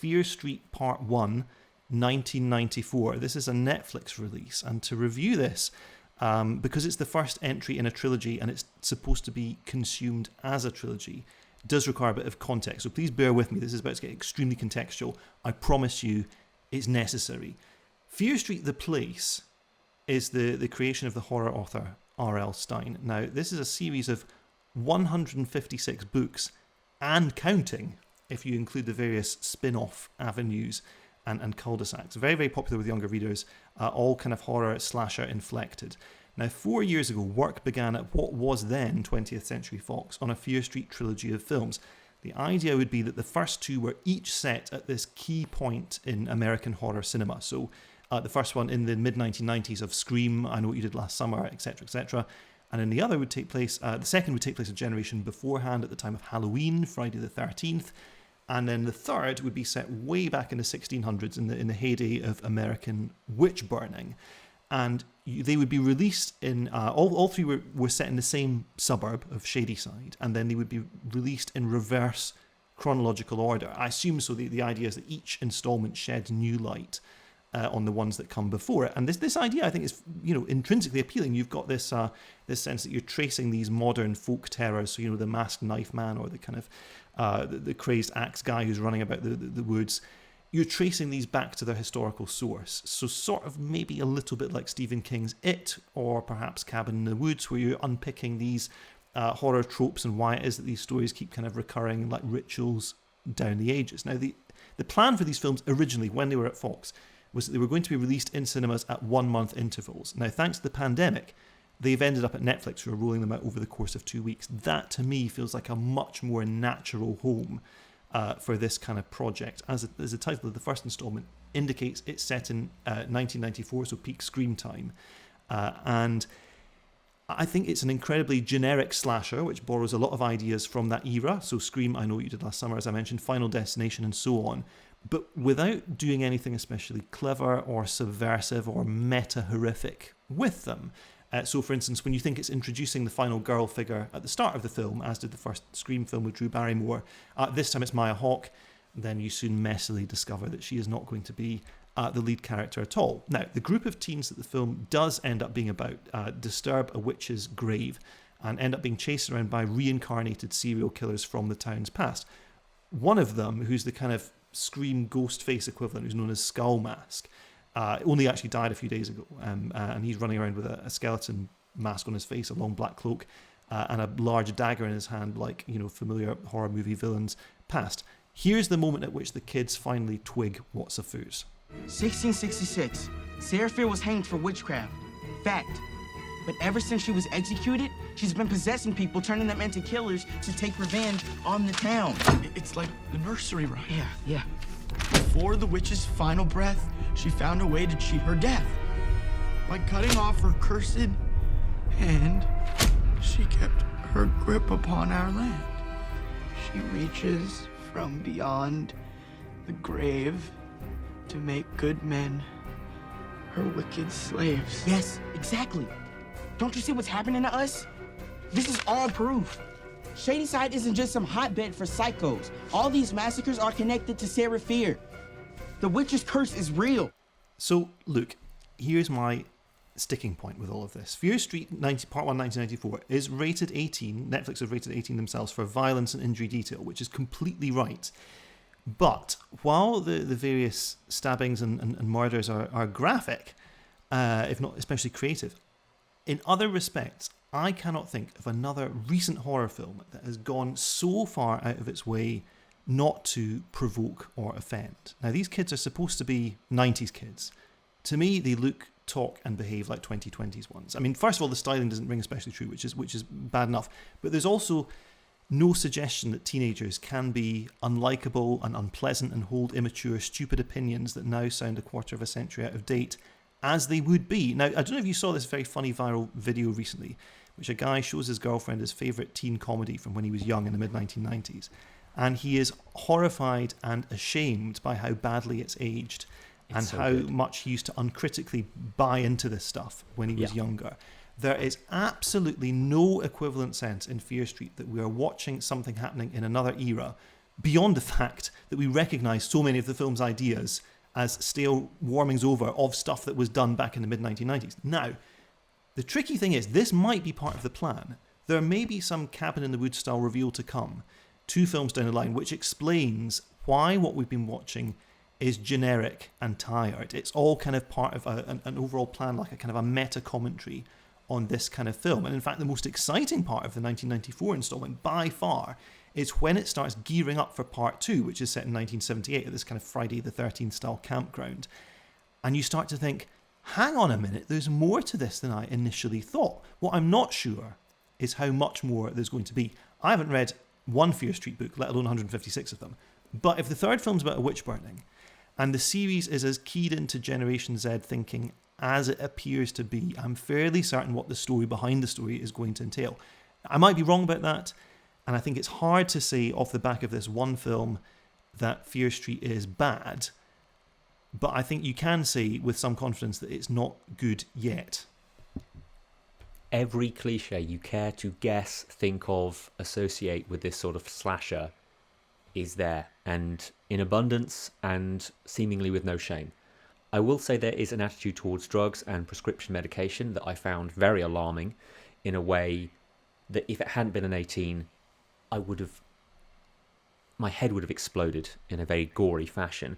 Fear Street Part 1, 1994. This is a Netflix release, and to review this, because it's the first entry in a trilogy and it's supposed to be consumed as a trilogy, does require a bit of context. So please bear with me. This is about to get extremely contextual. I promise you it's necessary. Fear Street, the place, is the creation of the horror author R.L. Stine. Now, this is a series of 156 books and counting, if you include the various spin-off avenues and cul-de-sacs. Very, very popular with younger readers, all kind of horror slasher inflected. Now, 4 years ago, work began at what was then 20th Century Fox on a Fear Street trilogy of films. The idea would be that the first two were each set at this key point in American horror cinema. So the first one in the mid-1990s of Scream, I Know What You Did Last Summer, etc., etc. And then the other would take place, the second would take place a generation beforehand at the time of Halloween, Friday the 13th. And then the third would be set way back in the 1600s in the heyday of American witch burning. And they would be released in, all three were set in the same suburb of Shadyside, and then they would be released in reverse chronological order. I assume so. The idea is that each installment sheds new light on the ones that come before it. And this idea, I think, is intrinsically appealing. You've got this sense that you're tracing these modern folk terrors, so the masked knife man or the kind of the crazed axe guy who's running about the woods. You're tracing these back to their historical source. So sort of maybe a little bit like Stephen King's It, or perhaps Cabin in the Woods, where you're unpicking these horror tropes and why it is that these stories keep kind of recurring like rituals down the ages. Now, the plan for these films originally, when they were at Fox, was that they were going to be released in cinemas at 1 month intervals. Now, thanks to the pandemic, they've ended up at Netflix, who are rolling them out over the course of 2 weeks. That, to me, feels like a much more natural home for this kind of project. As the title of the first installment indicates, it's set in 1994, so peak Scream time. And I think it's an incredibly generic slasher, which borrows a lot of ideas from that era. So Scream, I Know What You Did Last Summer, as I mentioned, Final Destination, and so on. But without doing anything especially clever or subversive or meta-horrific with them. So, for instance, when you think it's introducing the final girl figure at the start of the film, as did the first Scream film with Drew Barrymore, this time it's Maya Hawke, then you soon messily discover that she is not going to be the lead character at all. Now, the group of teens that the film does end up being about disturb a witch's grave and end up being chased around by reincarnated serial killers from the town's past. One of them, who's the kind of Scream ghost face equivalent, who's known as Skull Mask, only actually died a few days ago, and he's running around with a skeleton mask on his face, a long black cloak, and a large dagger in his hand, like familiar horror movie villains past. Here's the moment at which the kids finally twig what's afoot. 1666, Sarah Fear was hanged for witchcraft. Fact. But ever since she was executed, she's been possessing people, turning them into killers to take revenge on the town. It's like the nursery rhyme. Yeah. Before the witch's final breath, she found a way to cheat her death. By cutting off her cursed hand, she kept her grip upon our land. She reaches from beyond the grave to make good men her wicked slaves. Yes, exactly. Don't you see what's happening to us? This is all proof. Shadyside isn't just some hotbed for psychos. All these massacres are connected to Sarah Fear. The witch's curse is real. So, look, here's my sticking point with all of this. Fear Street Part 1, 1994 is rated 18. Netflix have rated 18 themselves for violence and injury detail, which is completely right. But while the various stabbings and murders are graphic, if not especially creative, in other respects, I cannot think of another recent horror film that has gone so far out of its way not to provoke or offend. Now, these kids are supposed to be 90s kids. To me, they look, talk, and behave like 2020s ones. I mean, first of all, the styling doesn't ring especially true, which is bad enough. But there's also no suggestion that teenagers can be unlikable and unpleasant and hold immature, stupid opinions that now sound a quarter of a century out of date, as they would be. Now, I don't know if you saw this very funny viral video recently, which a guy shows his girlfriend his favourite teen comedy from when he was young in the mid-1990s. And he is horrified and ashamed by how badly it's aged and so how much he used to uncritically buy into this stuff when he was younger. There is absolutely no equivalent sense in Fear Street that we are watching something happening in another era beyond the fact that we recognise so many of the film's ideas as stale warmings over of stuff that was done back in the mid-1990s. Now, the tricky thing is, this might be part of the plan. There may be some Cabin in the Woods style reveal to come, 2 films down the line, which explains why what we've been watching is generic and tired. It's all kind of part of an overall plan, like a kind of a meta commentary on this kind of film. And in fact, the most exciting part of the 1994 installment, by far, is when it starts gearing up for part 2, which is set in 1978 at this kind of Friday the 13th style campground. And you start to think, hang on a minute, there's more to this than I initially thought. What I'm not sure is how much more there's going to be. I haven't read one Fear Street book, let alone 156 of them. But if the third film's about a witch burning, and the series is as keyed into Generation Z thinking as it appears to be, I'm fairly certain what the story behind the story is going to entail. I might be wrong about that, and I think it's hard to say off the back of this one film that Fear Street is bad, but I think you can say with some confidence that it's not good yet. Every cliche you care to guess, think of, associate with this sort of slasher is there, and in abundance and seemingly with no shame. I will say there is an attitude towards drugs and prescription medication that I found very alarming, in a way that if it hadn't been an 18, my head would have exploded in a very gory fashion.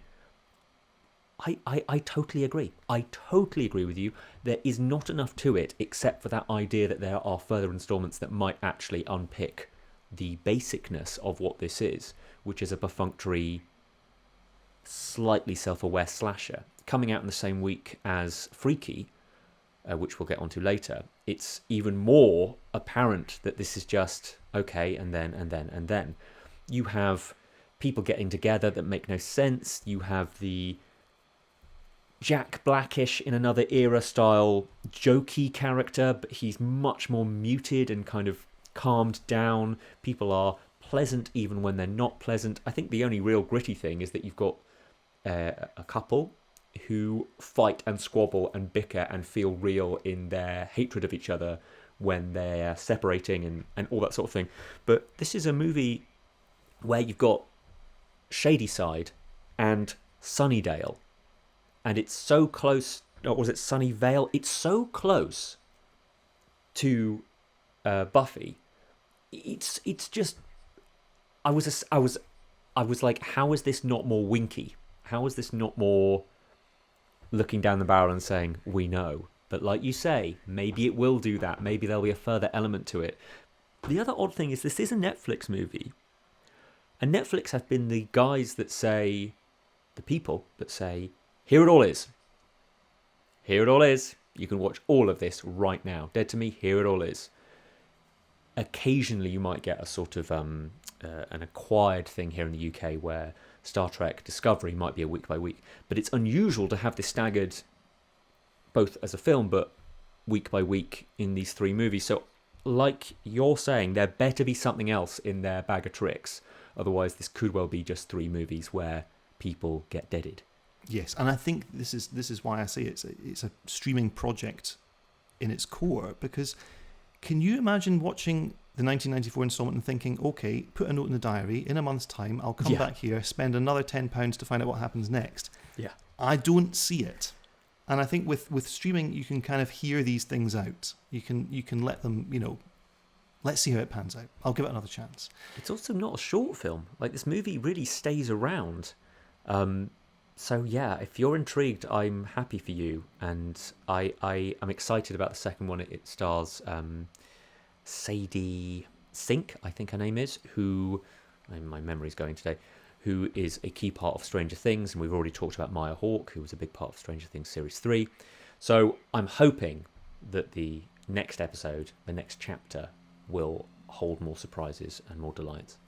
I totally agree. I totally agree with you. There is not enough to it except for that idea that there are further installments that might actually unpick the basicness of what this is, which is a perfunctory, slightly self-aware slasher. Coming out in the same week as Freaky, which we'll get onto later, it's even more apparent that this is just okay, and then. You have people getting together that make no sense. You have the Jack Blackish in another era style jokey character, but he's much more muted and kind of calmed down. People are pleasant even when they're not pleasant. I think the only real gritty thing is that you've got a couple who fight and squabble and bicker and feel real in their hatred of each other when they're separating and all that sort of thing. But this is a movie where you've got Shadyside and Sunnydale, and it's so close, or was it Sunnyvale? It's so close to Buffy. It's just, I was like, how is this not more winky? How is this not more looking down the barrel and saying, we know? But like you say, maybe it will do that. Maybe there'll be a further element to it. The other odd thing is this is a Netflix movie. And Netflix have been the guys that say, the people that say, here it all is. Here it all is. You can watch all of this right now. Dead to Me, here it all is. Occasionally you might get a sort of an acquired thing here in the UK where Star Trek Discovery might be a week by week. But it's unusual to have this staggered both as a film but week by week in these 3 movies. So like you're saying, there better be something else in their bag of tricks. Otherwise this could well be just 3 movies where people get deaded. Yes, and I think this is why I say it's a streaming project in its core, because can you imagine watching the 1994 installment and thinking, okay, put a note in the diary, in a month's time I'll come back here, spend another £10 to find out what happens next. Yeah. I don't see it. And I think with streaming you can kind of hear these things out. You can let them, let's see how it pans out. I'll give it another chance. It's also not a short film. Like, this movie really stays around. So yeah, if you're intrigued, I'm happy for you, and I am excited about the second one. It stars Sadie Sink, I think her name is, who, my memory's going today, who is a key part of Stranger Things, and we've already talked about Maya Hawke, who was a big part of Stranger Things Series 3. So I'm hoping that the next episode, the next chapter, will hold more surprises and more delights.